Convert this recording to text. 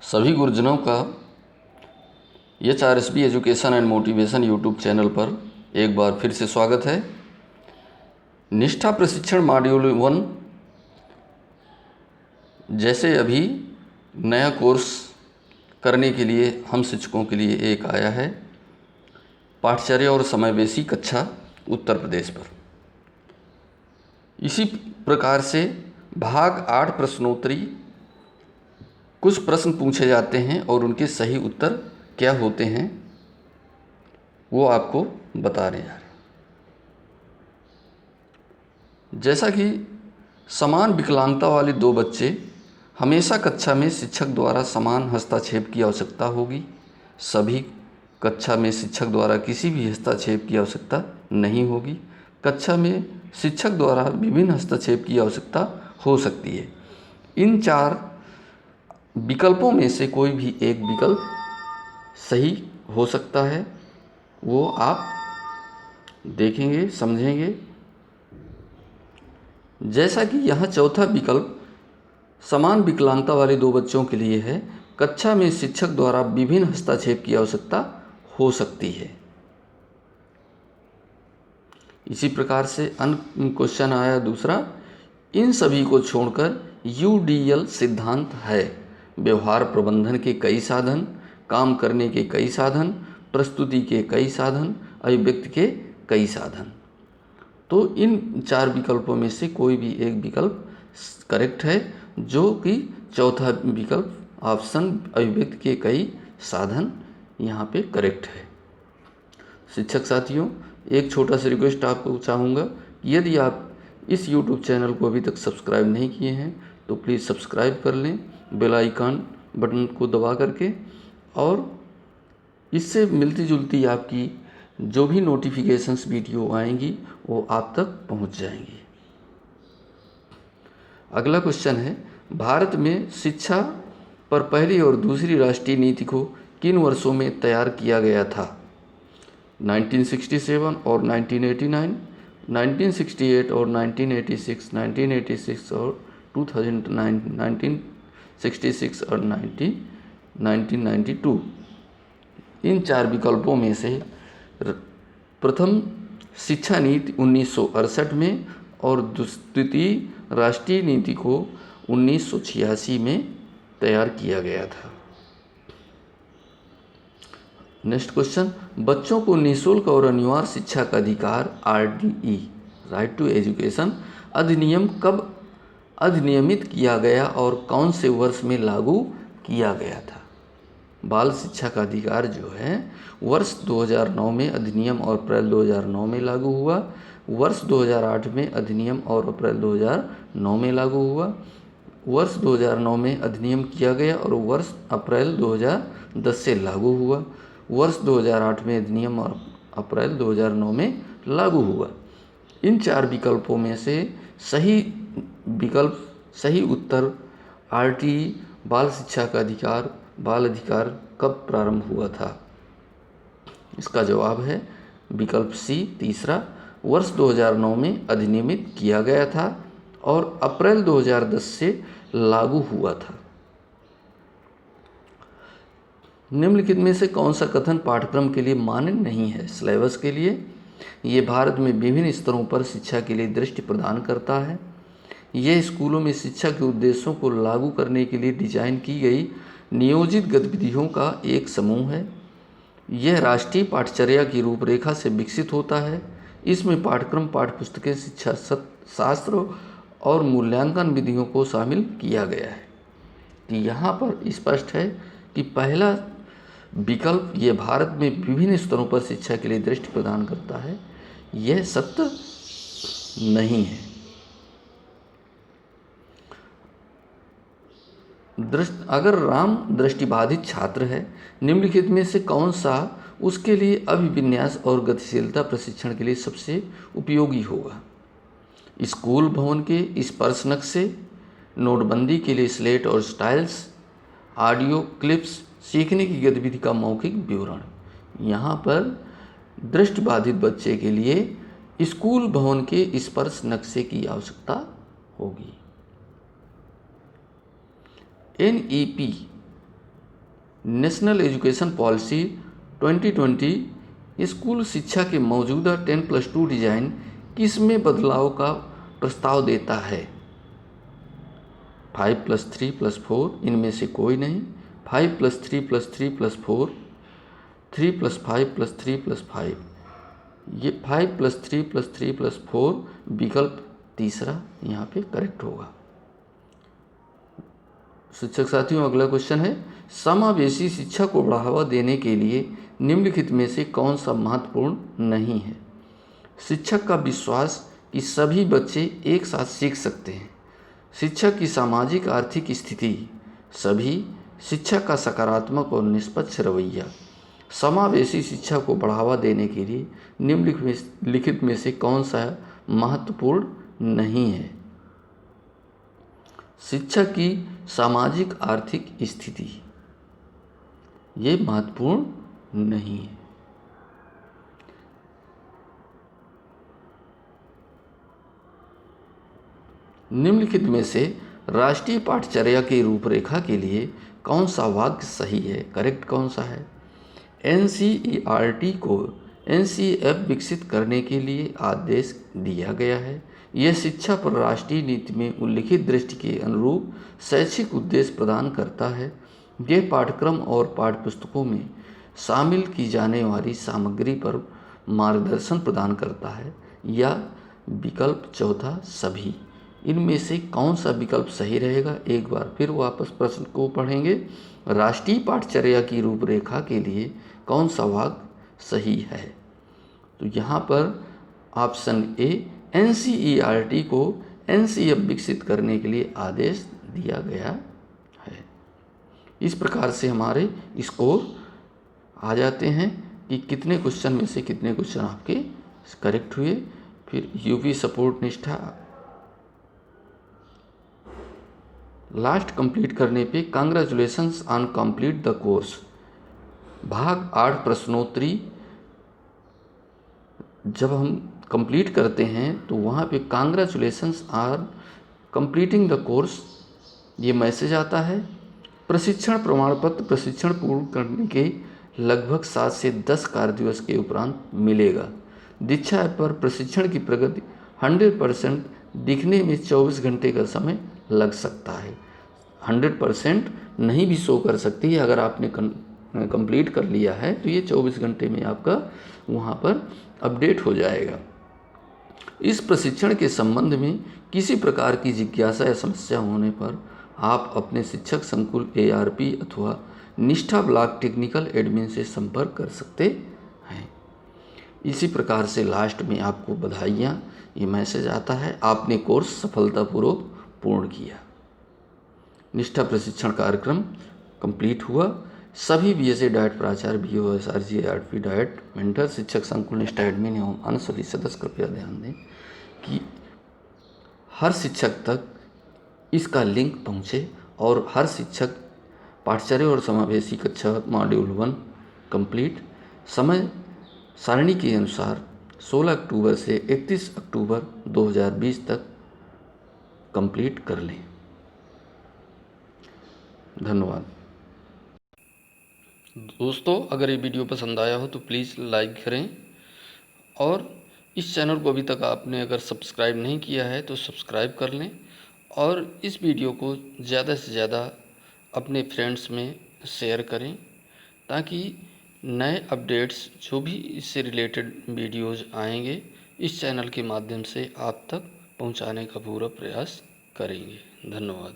सभी गुरुजनों का HRSB education and motivation YouTube channel पर एक बार फिर से स्वागत है। निष्ठा प्रशिक्षण मॉड्यूल 1 जैसे अभी नया कोर्स करने के लिए हम शिक्षकों के लिए एक आया है, पाठचर्या और समावेशी कक्षा उत्तर प्रदेश पर। इसी प्रकार से भाग 8 प्रश्नोत्तरी, कुछ प्रश्न पूछे जाते हैं और उनके सही उत्तर क्या होते हैं वो आपको बता रहे हैं। जैसा कि समान विकलांगता वाले दो बच्चे, हमेशा कक्षा में शिक्षक द्वारा समान हस्तक्षेप की आवश्यकता होगी। सभी कक्षा में शिक्षक द्वारा किसी भी हस्तक्षेप की आवश्यकता नहीं होगी। कक्षा में शिक्षक द्वारा विभिन्न हस्तक्षेप की आवश्यकता हो सकती है। इन 4 विकल्पों में से कोई भी एक विकल्प सही हो सकता है, वो आप देखेंगे, समझेंगे। जैसा कि यहाँ चौथा विकल्प समान विकलांगता वाले दो बच्चों के लिए है, कक्षा में शिक्षक द्वारा विभिन्न हस्तक्षेप की आवश्यकता हो सकती है। इसी प्रकार से अन्य क्वेश्चन आया दूसरा, इन सभी को छोड़कर UDL सिद्धांत है। व्यवहार प्रबंधन के कई साधन, काम करने के कई साधन, प्रस्तुति के कई साधन, अभिव्यक्ति के कई साधन। तो इन 4 विकल्पों में से कोई भी एक विकल्प करेक्ट है, जो कि चौथा विकल्प ऑप्शन अभिव्यक्ति के कई साधन यहाँ पे करेक्ट है। शिक्षक साथियों, एक छोटा सा रिक्वेस्ट आपको चाहूँगा, यदि आप इस YouTube चैनल को अभी तक सब्सक्राइब नहीं किए हैं तो प्लीज़ सब्सक्राइब कर लें बेल आइकन बटन को दबा करके, और इससे मिलती जुलती आपकी जो भी नोटिफिकेशंस वीडियो आएंगी वो आप तक पहुंच जाएंगी। अगला क्वेश्चन है, भारत में शिक्षा पर पहली और दूसरी राष्ट्रीय नीति को किन वर्षों में तैयार किया गया था? 1967 और 1989, 1968 और 1986, 1986 और 2009, 1966 और 1992। इन 4 विकल्पों में से प्रथम शिक्षा नीति 1968 में और द्वितीय राष्ट्रीय नीति को 1986 में तैयार किया गया था। नेक्स्ट क्वेश्चन, बच्चों को निःशुल्क और अनिवार्य शिक्षा का अधिकार RDE राइट टू एजुकेशन अधिनियम कब अधिनियमित किया गया और कौन से वर्ष में लागू किया गया था? बाल शिक्षा का अधिकार जो है वर्ष 2009 में अधिनियम और अप्रैल 2009 में लागू हुआ। वर्ष 2008 में अधिनियम और अप्रैल 2009 में लागू हुआ। वर्ष 2009 में अधिनियम किया गया और वर्ष अप्रैल 2010 से लागू हुआ। वर्ष 2008 में अधिनियम और अप्रैल 2009 में लागू हुआ। इन 4 विकल्पों में से सही विकल्प, सही उत्तर RTE बाल शिक्षा का अधिकार, बाल अधिकार कब प्रारंभ हुआ था? इसका जवाब है विकल्प C तीसरा, वर्ष 2009 में अधिनियमित किया गया था और अप्रैल 2010 से लागू हुआ था। निम्नलिखित में से कौन सा कथन पाठ्यक्रम के लिए मान्य नहीं है? सिलेबस के लिए ये भारत में विभिन्न स्तरों पर शिक्षा के लिए दृष्टि प्रदान करता है। यह स्कूलों में शिक्षा के उद्देश्यों को लागू करने के लिए डिजाइन की गई नियोजित गतिविधियों का एक समूह है। यह राष्ट्रीय पाठचर्या की रूपरेखा से विकसित होता है। इसमें पाठ्यक्रम, पाठ्यपुस्तकें, शिक्षा शास्त्र और मूल्यांकन विधियों को शामिल किया गया है। तो यहाँ पर स्पष्ट है कि पहला विकल्प ये भारत में विभिन्न स्तरों पर शिक्षा के लिए दृष्टि प्रदान करता है, यह सत्य नहीं है। अगर राम दृष्टिबाधित छात्र है, निम्नलिखित में से कौन सा उसके लिए अभिविन्यास और गतिशीलता प्रशिक्षण के लिए सबसे उपयोगी होगा? स्कूल भवन के स्पर्श नक्शे, नोटबंदी के लिए स्लेट और स्टाइल्स, ऑडियो क्लिप्स, सीखने की गतिविधि का मौखिक विवरण। यहाँ पर दृष्टिबाधित बच्चे के लिए स्कूल भवन के स्पर्श नक्शे की आवश्यकता होगी। NEP national education policy 2020 school शिक्षा के मौजूदा 10+2 डिजाइन किस में बदलाव का प्रस्ताव देता है? 5+3+4 इनमें से कोई नहीं, 5+3+3+4, 3+5+3+5, ये 5+3+3+4 विकल्प तीसरा यहाँ पे करेक्ट होगा। शिक्षक साथियों, अगला क्वेश्चन है, समावेशी शिक्षा को बढ़ावा देने के लिए निम्नलिखित में से कौन सा महत्वपूर्ण नहीं है? शिक्षक का विश्वास कि सभी बच्चे एक साथ सीख सकते हैं, शिक्षक की सामाजिक आर्थिक स्थिति, सभी, शिक्षक का सकारात्मक और निष्पक्ष रवैया। समावेशी शिक्षा को बढ़ावा देने के लिए निम्नलिखित में से कौन सा महत्वपूर्ण नहीं है? शिक्षक की सामाजिक आर्थिक स्थिति, ये महत्वपूर्ण नहीं है। निम्नलिखित में से राष्ट्रीय पाठचर्या की रूपरेखा के लिए कौन सा वाक्य सही है? करेक्ट कौन सा है? NCERT को NCF विकसित करने के लिए आदेश दिया गया है। यह शिक्षा पर राष्ट्रीय नीति में उल्लिखित दृष्टि के अनुरूप शैक्षिक उद्देश्य प्रदान करता है। यह पाठ्यक्रम और पाठ्यपुस्तकों में शामिल की जाने वाली सामग्री पर मार्गदर्शन प्रदान करता है। या विकल्प चौथा सभी, इनमें से कौन सा विकल्प सही रहेगा? एक बार फिर वापस प्रश्न को पढ़ेंगे। राष्ट्रीय पाठचर्या की रूपरेखा के लिए कौन सा वाक्य सही है? तो यहाँ पर ऑप्शन ए, NCERT को NCF विकसित करने के लिए आदेश दिया गया है। इस प्रकार से हमारे स्कोर आ जाते हैं कि कितने क्वेश्चन में से कितने क्वेश्चन आपके करेक्ट हुए। फिर UP सपोर्ट निष्ठा लास्ट कंप्लीट करने पे congratulations on complete the course, भाग 8 प्रश्नोत्तरी जब हम कंप्लीट करते हैं तो वहाँ पे congratulations on completing the course ये मैसेज आता है। प्रशिक्षण प्रमाण पत्र प्रशिक्षण पूर्ण करने के लगभग 7 से 10 कार्य दिवस के उपरांत मिलेगा। दीक्षा ऐप पर प्रशिक्षण की प्रगति 100% दिखने में 24 घंटे का समय लग सकता है। 100% नहीं भी शो कर सकती है। अगर आपने कंप्लीट कर लिया है तो ये 24 घंटे में आपका वहाँ पर अपडेट हो जाएगा। इस प्रशिक्षण के संबंध में किसी प्रकार की जिज्ञासा या समस्या होने पर आप अपने शिक्षक संकुल ARP अथवा निष्ठा ब्लॉक टेक्निकल एडमिन से संपर्क कर सकते हैं। इसी प्रकार से लास्ट में आपको बधाइयाँ, ये मैसेज आता है, आपने कोर्स सफलतापूर्वक पूर्ण किया। निष्ठा प्रशिक्षण कार्यक्रम कंप्लीट हुआ। सभी BSc डाइट प्राचार्य, BO, SRG, ARP diet mentor, शिक्षक संकुल निष्ठा एडमिन एवं अन्य सभी सदस्य कृपया ध्यान दें कि हर शिक्षक तक इसका लिंक पहुँचे और हर शिक्षक पाठचर्या और समावेशी कक्षा मॉड्यूल 1 कंप्लीट समय सारणी के अनुसार 16 अक्टूबर से 31 अक्टूबर 2020 तक कंप्लीट कर लें। धन्यवाद दोस्तों। अगर ये वीडियो पसंद आया हो तो प्लीज़ लाइक करें और इस चैनल को अभी तक आपने अगर सब्सक्राइब नहीं किया है तो सब्सक्राइब कर लें और इस वीडियो को ज़्यादा से ज़्यादा अपने फ्रेंड्स में शेयर करें ताकि नए अपडेट्स जो भी इससे रिलेटेड वीडियोज़ आएंगे इस चैनल के माध्यम से आप तक पहुंचाने का पूरा प्रयास करेंगे। धन्यवाद।